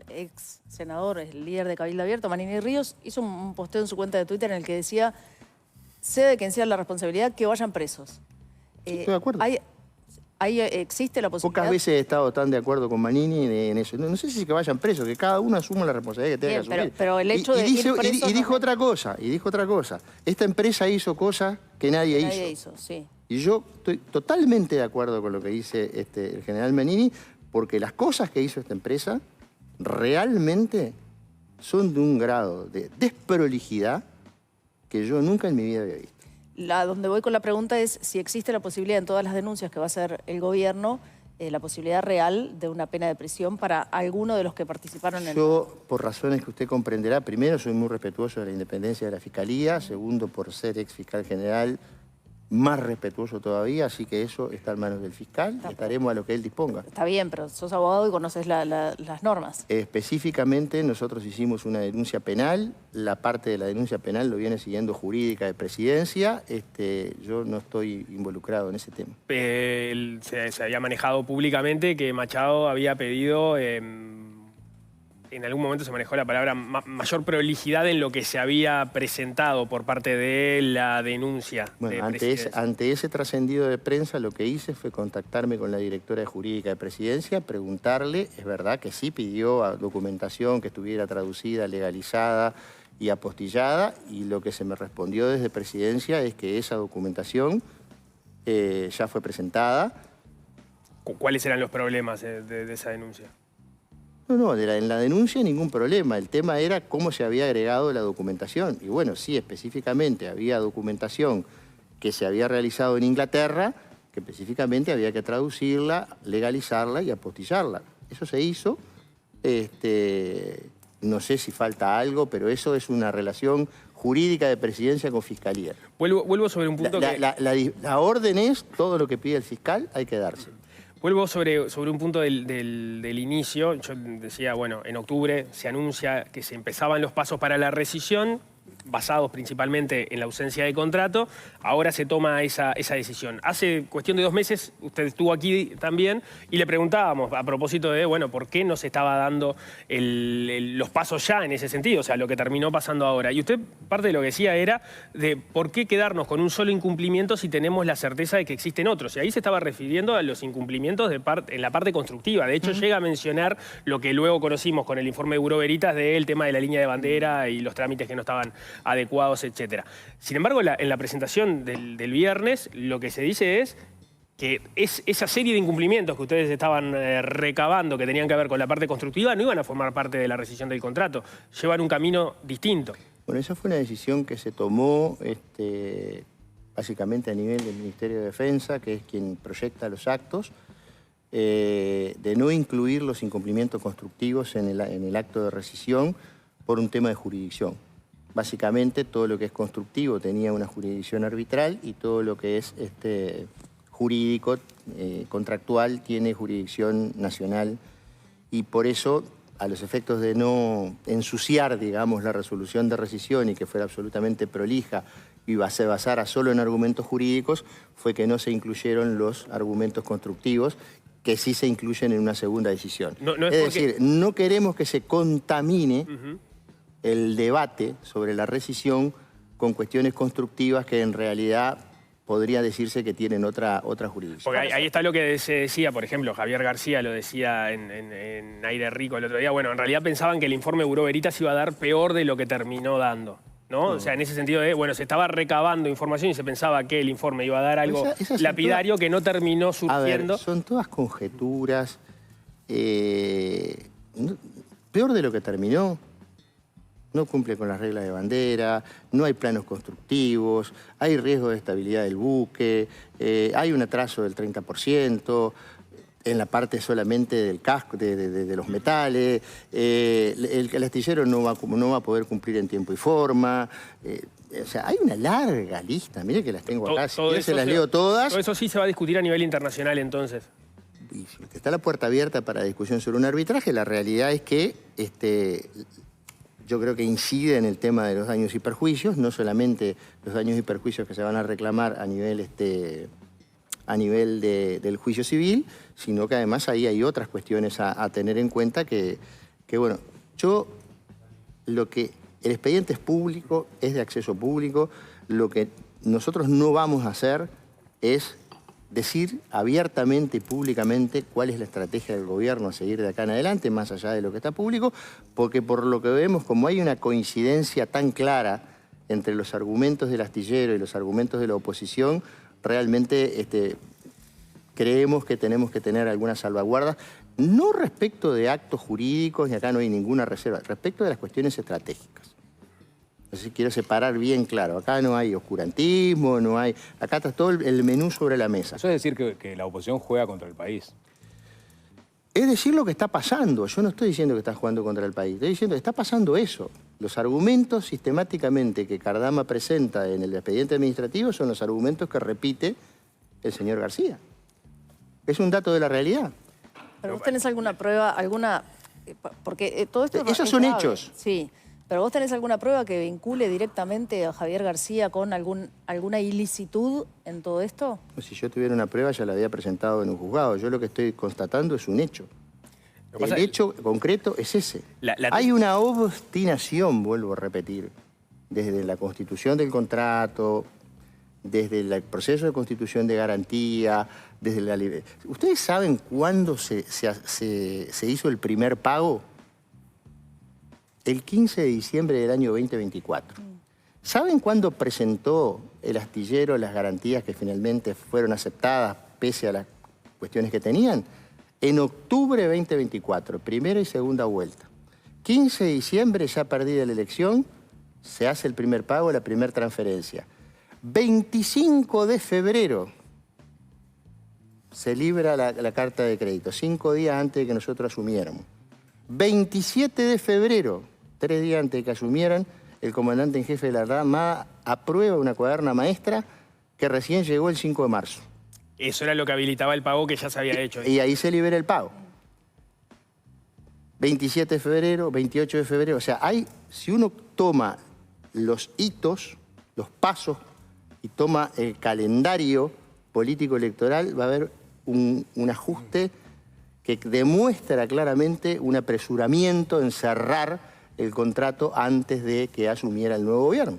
ex senador, el líder de Cabildo Abierto, Manini Ríos, hizo un posteo en su cuenta de Twitter en el que decía: sea de quien sea la responsabilidad, que vayan presos. Sí, estoy de acuerdo. ¿Existe la posibilidad? Pocas veces he estado tan de acuerdo con Manini en eso. No sé si que vayan presos, que cada uno asuma la responsabilidad que tenga que asumir. Pero el hecho de ir presos... Y dijo otra cosa, Esta empresa hizo cosas que nadie hizo. Sí. Y yo estoy totalmente de acuerdo con lo que dice el general Manini, porque las cosas que hizo esta empresa realmente son de un grado de desprolijidad que yo nunca en mi vida había visto. Donde voy con la pregunta es si existe la posibilidad en todas las denuncias que va a hacer el gobierno, la posibilidad real de una pena de prisión para alguno de los que participaron en... Yo, por razones que usted comprenderá, primero, soy muy respetuoso de la independencia de la Fiscalía, segundo, por ser ex fiscal general, más respetuoso todavía, así que eso está en manos del fiscal, estaremos a lo que él disponga. Está bien, pero sos abogado y conoces las normas. Específicamente, nosotros hicimos una denuncia penal, la parte de la denuncia penal lo viene siguiendo Jurídica de Presidencia, yo no estoy involucrado en ese tema. Se había manejado públicamente que Machado había pedido... en algún momento se manejó la palabra mayor prolijidad en lo que se había presentado por parte de la denuncia. Bueno, ante ese trascendido de prensa, lo que hice fue contactarme con la directora de Jurídica de Presidencia, preguntarle, es verdad que sí pidió documentación que estuviera traducida, legalizada y apostillada, y lo que se me respondió desde Presidencia es que esa documentación ya fue presentada. ¿Cuáles eran los problemas de esa denuncia? No, en la denuncia ningún problema. El tema era cómo se había agregado la documentación. Y bueno, sí, específicamente había documentación que se había realizado en Inglaterra, que específicamente había que traducirla, legalizarla y apostillarla. Eso se hizo. No sé si falta algo, pero eso es una relación jurídica de Presidencia con Fiscalía. Vuelvo sobre un punto La orden es, todo lo que pide el fiscal hay que darse. Vuelvo sobre un punto del inicio. Yo decía, bueno, en octubre se anuncia que se empezaban los pasos para la rescisión, basados principalmente en la ausencia de contrato. Ahora se toma esa decisión. Hace cuestión de 2 meses, usted estuvo aquí también, y le preguntábamos a propósito de, bueno, ¿por qué no se estaba dando los pasos ya en ese sentido? O sea, lo que terminó pasando ahora. Y usted, parte de lo que decía era de por qué quedarnos con un solo incumplimiento si tenemos la certeza de que existen otros. Y ahí se estaba refiriendo a los incumplimientos en la parte constructiva. De hecho, llega a mencionar lo que luego conocimos con el informe de Bureau Veritas del tema de la línea de bandera y los trámites que no estaban adecuados, etcétera. Sin embargo, en la presentación del viernes, lo que se dice es que esa serie de incumplimientos que ustedes estaban recabando, que tenían que ver con la parte constructiva, no iban a formar parte de la rescisión del contrato. Llevan un camino distinto. Bueno, esa fue una decisión que se tomó básicamente a nivel del Ministerio de Defensa, que es quien proyecta los actos, de no incluir los incumplimientos constructivos en el acto de rescisión por un tema de jurisdicción. Básicamente, todo lo que es constructivo tenía una jurisdicción arbitral y todo lo que es jurídico, contractual, tiene jurisdicción nacional. Y por eso, a los efectos de no ensuciar, digamos, la resolución de rescisión y que fuera absolutamente prolija y se basara solo en argumentos jurídicos, fue que no se incluyeron los argumentos constructivos, que sí se incluyen en una segunda decisión. Es decir, no queremos que se contamine el debate sobre la rescisión con cuestiones constructivas que en realidad podría decirse que tienen otra jurisdicción. Porque ahí está lo que se decía, por ejemplo, Javier García lo decía en Aire Rico el otro día. Bueno, en realidad pensaban que el informe Bureau Veritas iba a dar peor de lo que terminó dando. ¿no? O sea, en ese sentido de, bueno, se estaba recabando información y se pensaba que el informe iba a dar algo lapidario que no terminó surgiendo. A ver, son todas conjeturas. Peor de lo que terminó. No cumple con las reglas de bandera, no hay planos constructivos, hay riesgo de estabilidad del buque, hay un atraso del 30%, en la parte solamente del casco, de los metales, el astillero no va a poder cumplir en tiempo y forma. O sea, hay una larga lista, mire que las tengo acá, si quieres se las leo todas. Todo eso sí se va a discutir a nivel internacional entonces. Y está la puerta abierta para discusión sobre un arbitraje. La realidad es que yo creo que incide en el tema de los daños y perjuicios, no solamente los daños y perjuicios que se van a reclamar a nivel, del juicio civil, sino que además ahí hay otras cuestiones a tener en cuenta que bueno, el expediente es público, es de acceso público, lo que nosotros no vamos a hacer es decir abiertamente y públicamente cuál es la estrategia del gobierno a seguir de acá en adelante, más allá de lo que está público, porque por lo que vemos, como hay una coincidencia tan clara entre los argumentos del astillero y los argumentos de la oposición, realmente creemos que tenemos que tener algunas salvaguardas, no respecto de actos jurídicos, y acá no hay ninguna reserva, respecto de las cuestiones estratégicas. Entonces quiero separar bien claro, acá no hay oscurantismo, no hay... Acá está todo el menú sobre la mesa. Eso es decir que la oposición juega contra el país. Es decir lo que está pasando. Yo no estoy diciendo que está jugando contra el país, estoy diciendo que está pasando eso. Los argumentos sistemáticamente que Cardama presenta en el expediente administrativo son los argumentos que repite el señor García. Es un dato de la realidad. ¿Pero vos tenés alguna prueba, porque todo esto... Esos son hechos. Sí. ¿Pero vos tenés alguna prueba que vincule directamente a Javier García con alguna ilicitud en todo esto? Si yo tuviera una prueba ya la había presentado en un juzgado. Yo lo que estoy constatando es un hecho. El hecho concreto es ese. Hay una obstinación, vuelvo a repetir, desde la constitución del contrato, desde el proceso de constitución de garantía, desde la libertad. ¿Ustedes saben cuándo se hizo el primer pago? El 15 de diciembre del año 2024. ¿Saben cuándo presentó el astillero las garantías que finalmente fueron aceptadas pese a las cuestiones que tenían? En octubre de 2024, primera y segunda vuelta. 15 de diciembre, ya perdida la elección, se hace el primer pago, la primera transferencia. 25 de febrero se libra la carta de crédito, 5 días antes de que nosotros asumiéramos. 27 de febrero, 3 días antes de que asumieran, el comandante en jefe de la Armada aprueba una cuaderna maestra que recién llegó el 5 de marzo. Eso era lo que habilitaba el pago que ya se había hecho. Y ahí se libera el pago. 27 de febrero, 28 de febrero. O sea, si uno toma los hitos, los pasos, y toma el calendario político-electoral, va a haber un ajuste que demuestra claramente un apresuramiento en cerrar el contrato antes de que asumiera el nuevo gobierno.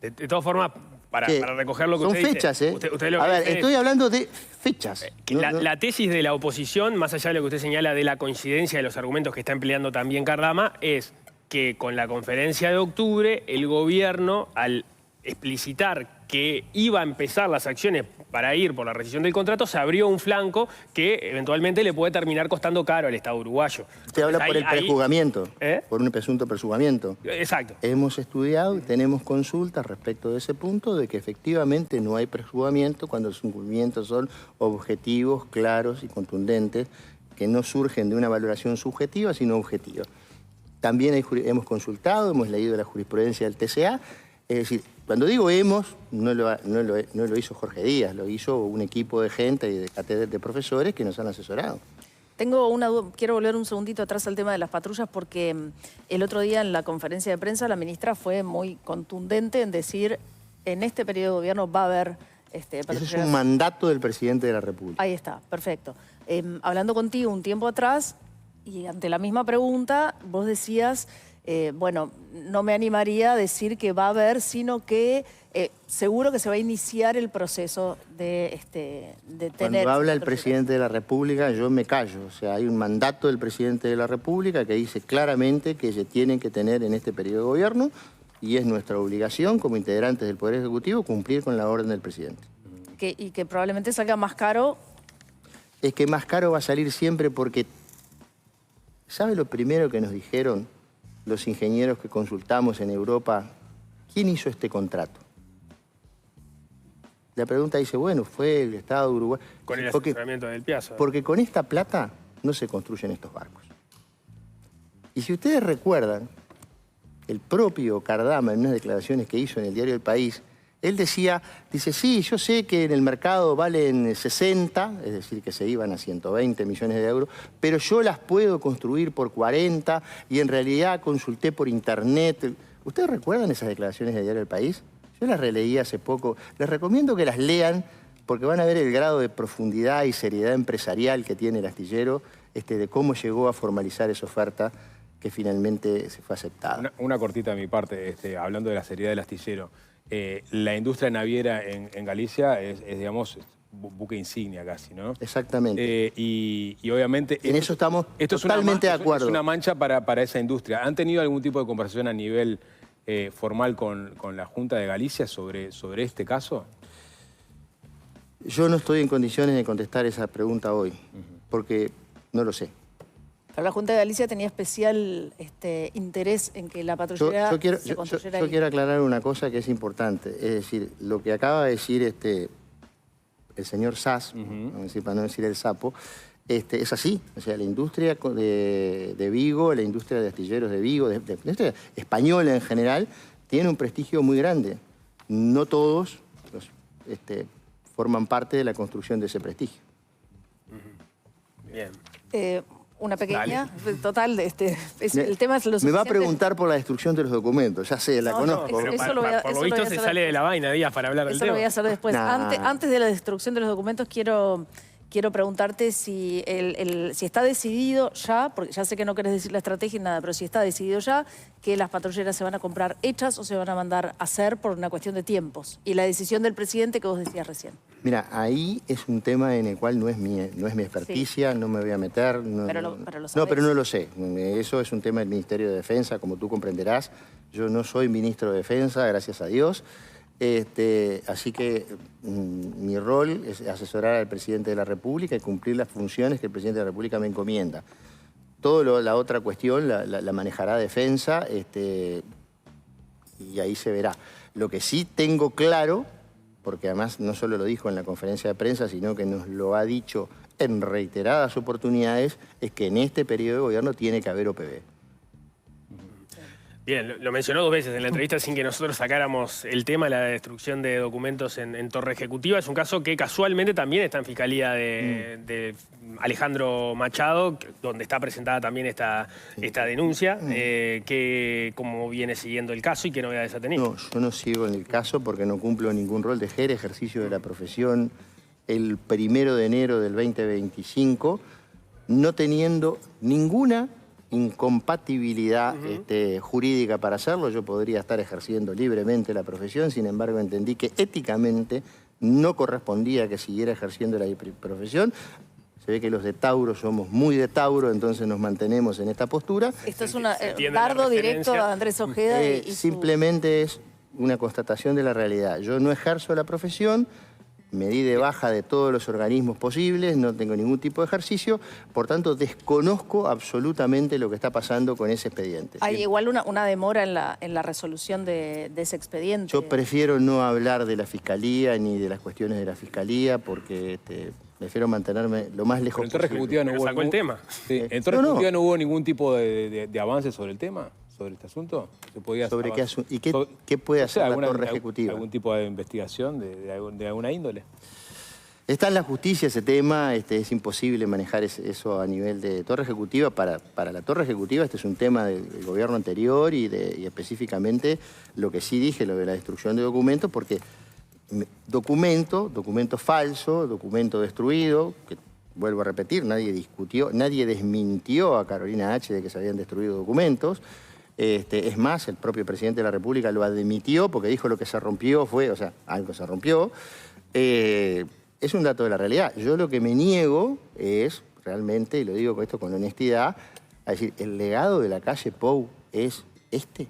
De todas formas, para recoger lo que son usted fechas, dice, a ver, estoy hablando de fechas. La tesis de la oposición, más allá de lo que usted señala de la coincidencia de los argumentos que está empleando también Cardama, es que con la conferencia de octubre, el gobierno, al explicitar que iba a empezar las acciones para ir por la rescisión del contrato, se abrió un flanco que eventualmente le puede terminar costando caro al Estado uruguayo. Usted habla por el prejuzgamiento, por un presunto prejuzgamiento. Exacto. Hemos estudiado y tenemos consultas respecto de ese punto, de que efectivamente no hay prejuzgamiento cuando los incumplimientos son objetivos, claros y contundentes, que no surgen de una valoración subjetiva, sino objetiva. También hemos consultado, hemos leído la jurisprudencia del TCA. Es decir, cuando digo hemos, no lo hizo Jorge Díaz, lo hizo un equipo de gente y de cátedras de profesores que nos han asesorado. Tengo una duda, quiero volver un segundito atrás al tema de las patrullas porque el otro día en la conferencia de prensa la ministra fue muy contundente en decir en este periodo de gobierno va a haber patrullas. Ese es un mandato del presidente de la República. Ahí está, perfecto. Hablando contigo un tiempo atrás y ante la misma pregunta vos decías... bueno, no me animaría a decir que va a haber, sino que seguro que se va a iniciar el proceso de tener... Cuando habla el presidente de la República, yo me callo. O sea, hay un mandato del presidente de la República que dice claramente que se tienen que tener en este periodo de gobierno y es nuestra obligación como integrantes del Poder Ejecutivo cumplir con la orden del presidente. Y que probablemente salga más caro. Es que más caro va a salir siempre porque, ¿sabe lo primero que nos dijeron los ingenieros que consultamos en Europa? ¿Quién hizo este contrato? La pregunta dice, bueno, fue el Estado de Uruguay. Con el asesoramiento del Piazza. Porque con esta plata no se construyen estos barcos. Y si ustedes recuerdan, el propio Cardama, en unas declaraciones que hizo en el diario El País, él dice, sí, yo sé que en el mercado valen 60, es decir, que se iban a 120 millones de euros, pero yo las puedo construir por 40 y en realidad consulté por internet. ¿Ustedes recuerdan esas declaraciones del diario El País? Yo las releí hace poco. Les recomiendo que las lean porque van a ver el grado de profundidad y seriedad empresarial que tiene el astillero, de cómo llegó a formalizar esa oferta que finalmente se fue aceptada. Una cortita de mi parte, hablando de la seriedad del astillero. La industria naviera en Galicia es, digamos, buque insignia casi, ¿no? Exactamente. Y obviamente... En eso estamos totalmente de acuerdo. Es una mancha para esa industria. ¿Han tenido algún tipo de conversación a nivel formal con la Junta de Galicia sobre este caso? Yo no estoy en condiciones de contestar esa pregunta hoy, porque no lo sé. Pero la Junta de Galicia tenía especial interés en que la patrullera se construyera ahí. Yo quiero aclarar una cosa que es importante. Es decir, lo que acaba de decir el señor Sass, para no decir el sapo, es así. O sea, la industria de Vigo, la industria de astilleros de Vigo, la industria española en general, tiene un prestigio muy grande. No todos forman parte de la construcción de ese prestigio. Bien. Una pequeña, Dale. total, el tema es lo suficiente. Me va a preguntar por la destrucción de los documentos, ya sé, la conozco. Pero eso lo voy a- por eso lo lo voy visto a se hacer sale de después. la vaina, Díaz, para hablar del Eso tema. lo voy a hacer después. Nah. Antes de la destrucción de los documentos, quiero preguntarte si está decidido ya, porque ya sé que no querés decir la estrategia y nada, pero si está decidido ya que las patrulleras se van a comprar hechas o se van a mandar a hacer por una cuestión de tiempos. Y la decisión del presidente que vos decías recién. Mira, ahí es un tema en el cual no es mi experticia, no me voy a meter. No, Pero lo no, sabés. pero no lo sé. Eso es un tema del Ministerio de Defensa, como tú comprenderás. Yo no soy ministro de Defensa, gracias a Dios. Así que mi rol es asesorar al presidente de la República y cumplir las funciones que el presidente de la República me encomienda. La otra cuestión la manejará Defensa y ahí se verá. Lo que sí tengo claro, porque además no solo lo dijo en la conferencia de prensa, sino que nos lo ha dicho en reiteradas oportunidades, es que en este periodo de gobierno tiene que haber OPB. Bien, lo mencionó 2 veces en la entrevista sin que nosotros sacáramos el tema de la destrucción de documentos en Torre Ejecutiva. Es un caso que casualmente también está en Fiscalía de Alejandro Machado, donde está presentada también esta denuncia. ¿Cómo viene siguiendo el caso y qué novedades ha tenido? No, yo no sigo en el caso porque no cumplo ningún rol de ejercicio de la profesión el 1 de enero del 2025, no teniendo ninguna incompatibilidad jurídica para hacerlo. Yo podría estar ejerciendo libremente la profesión, sin embargo entendí que éticamente no correspondía que siguiera ejerciendo la profesión. Se ve que los de Tauro somos muy de Tauro, entonces nos mantenemos en esta postura. Esto es un entiende la dardo directo referencia. a Andrés Ojeda y su... Simplemente es una constatación de la realidad. Yo no ejerzo la profesión, me di de baja de todos los organismos posibles, no tengo ningún tipo de ejercicio, por tanto desconozco absolutamente lo que está pasando con ese expediente. Hay igual una demora en la resolución de ese expediente. Yo prefiero no hablar de la Fiscalía ni de las cuestiones de la Fiscalía porque prefiero mantenerme lo más lejos Pero en Torre posible. Ejecutiva no Pero hubo... sacó el tema. Sí, ¿en Torre No, no. Ejecutiva no hubo ningún tipo de avance sobre el tema? ¿Sobre este asunto? ¿Se podía ¿Sobre qué avanzar? asunto? ¿Y qué puede hacer la Torre algún- Ejecutiva? ¿Algún tipo de investigación de alguna índole? Está en la justicia ese tema, es imposible manejar eso a nivel de Torre Ejecutiva. Para la Torre Ejecutiva este es un tema del gobierno anterior y específicamente lo que sí dije, lo de la destrucción de documentos, porque documento falso, documento destruido, que vuelvo a repetir, nadie discutió, nadie desmintió a Carolina H. de que se habían destruido documentos. Es más, el propio presidente de la República lo admitió porque dijo lo que se rompió fue, o sea, algo se rompió. Es un dato de la realidad. Yo lo que me niego es, realmente, y lo digo con esto con honestidad, a decir, el legado de la calle Pou es este.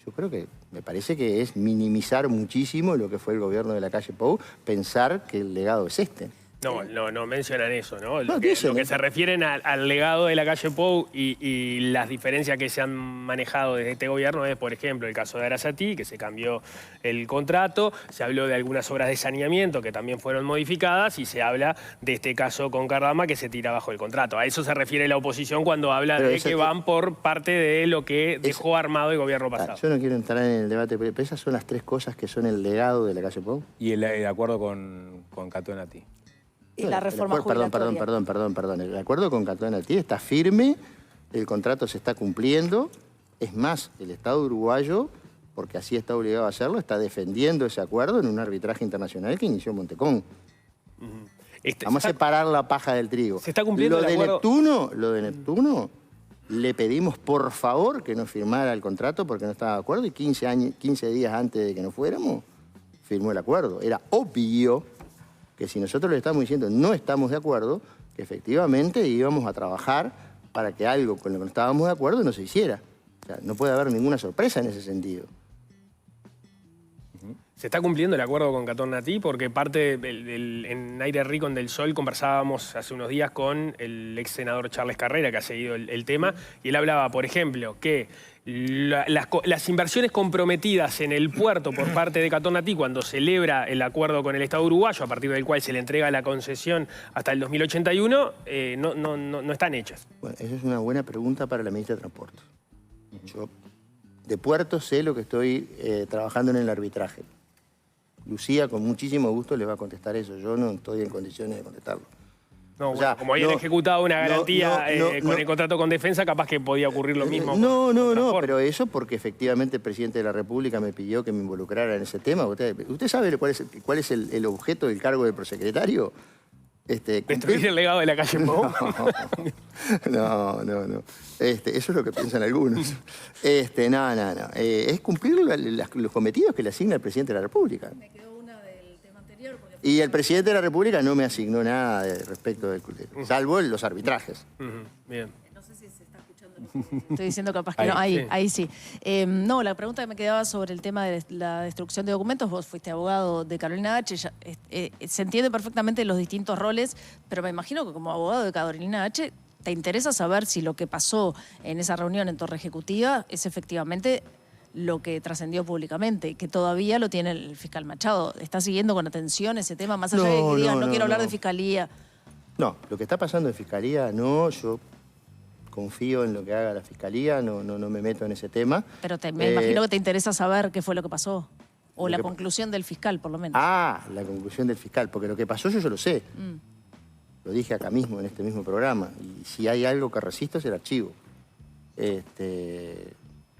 Yo creo que, me parece que es minimizar muchísimo lo que fue el gobierno de la calle Pou, pensar que el legado es este. No mencionan eso, ¿no? No, Lo que dicen, se refieren al legado de la calle Pou y las diferencias que se han manejado desde este gobierno es, por ejemplo, el caso de Arasatí, que se cambió el contrato, se habló de algunas obras de saneamiento que también fueron modificadas y se habla de este caso con Cardama que se tira bajo el contrato. A eso se refiere la oposición cuando habla de que van por parte de lo que dejó armado el gobierno pasado. Yo no quiero entrar en el debate, pero esas son las tres cosas que son el legado de la calle Pou. Y el acuerdo con Catón-Atí. Y la reforma jubilatoria. Perdón. El acuerdo con Catón-Atí está firme, el contrato se está cumpliendo. Es más, el Estado uruguayo, porque así está obligado a hacerlo, está defendiendo ese acuerdo en un arbitraje internacional que inició Montecón. Vamos a separar la paja del trigo. Se está cumpliendo lo el acuerdo. Lo de Neptuno, le pedimos por favor que nos firmara el contrato porque no estaba de acuerdo y 15 días antes de que nos fuéramos, firmó el acuerdo. Era obvio que si nosotros le estamos diciendo no estamos de acuerdo, que efectivamente íbamos a trabajar para que algo con lo que no estábamos de acuerdo no se hiciera. O sea, no puede haber ninguna sorpresa en ese sentido. Se está cumpliendo el acuerdo con Catón-Atí porque en Aire Rico Del Sol conversábamos hace unos días con el ex senador Charles Carrera, que ha seguido el tema, y él hablaba, por ejemplo, que las inversiones comprometidas en el puerto por parte de Catón-Atí cuando celebra el acuerdo con el Estado uruguayo, a partir del cual se le entrega la concesión hasta el 2081, no están hechas. Bueno, esa es una buena pregunta para la ministra de Transporte. Yo de puerto sé lo que estoy trabajando en el arbitraje. Lucía, con muchísimo gusto, les va a contestar eso. Yo no estoy en condiciones de contestarlo. No, bueno, como habían ejecutado una garantía con el contrato con defensa, capaz que podía ocurrir lo mismo. No, pero eso porque efectivamente el presidente de la República me pidió que me involucrara en ese tema. ¿Usted sabe cuál es el objeto del cargo de prosecretario? ¿Destruir el legado de la calle Pou? No. Eso es lo que piensan algunos. No. Es cumplir los cometidos que le asigna el presidente de la República. Me quedó una del tema anterior. Y el presidente de la República no me asignó nada respecto del salvo los arbitrajes. Bien. No sé si se está escuchando. Estoy diciendo capaz que no. Ahí sí. No, la pregunta que me quedaba sobre el tema de la destrucción de documentos, vos fuiste abogado de Carolina H. Se entiende perfectamente los distintos roles, pero me imagino que como abogado de Carolina H. ¿te interesa saber si lo que pasó en esa reunión en Torre Ejecutiva es efectivamente lo que trascendió públicamente, que todavía lo tiene el fiscal Machado? ¿Está siguiendo con atención ese tema? Más allá de que digas, no quiero hablar de fiscalía. No, lo que está pasando en fiscalía, no, yo confío en lo que haga la fiscalía, no me meto en ese tema. Pero me imagino que te interesa saber qué fue lo que pasó. O la conclusión del fiscal, por lo menos. Ah, la conclusión del fiscal, porque lo que pasó yo lo sé. Lo dije acá mismo, en este mismo programa. Y si hay algo que resisto es el archivo.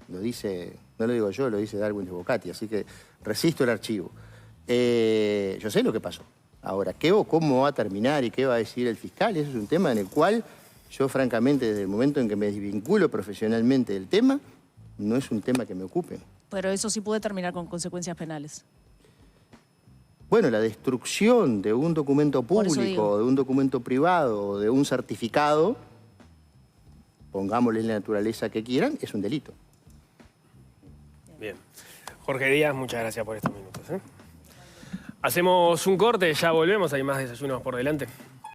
Lo dice, no lo digo yo, lo dice Darwin de Bocati, así que resisto el archivo. Yo sé lo que pasó. Ahora, ¿qué o cómo va a terminar y qué va a decir el fiscal? Eso es un tema en el cual yo, francamente, desde el momento en que me desvinculo profesionalmente del tema, no es un tema que me ocupe. Pero eso sí puede terminar con consecuencias penales. Bueno, la destrucción de un documento público, de un documento privado, de un certificado, pongámosle la naturaleza que quieran, es un delito. Bien. Jorge Díaz, muchas gracias por estos minutos. Hacemos un corte, ya volvemos, hay más desayunos por delante.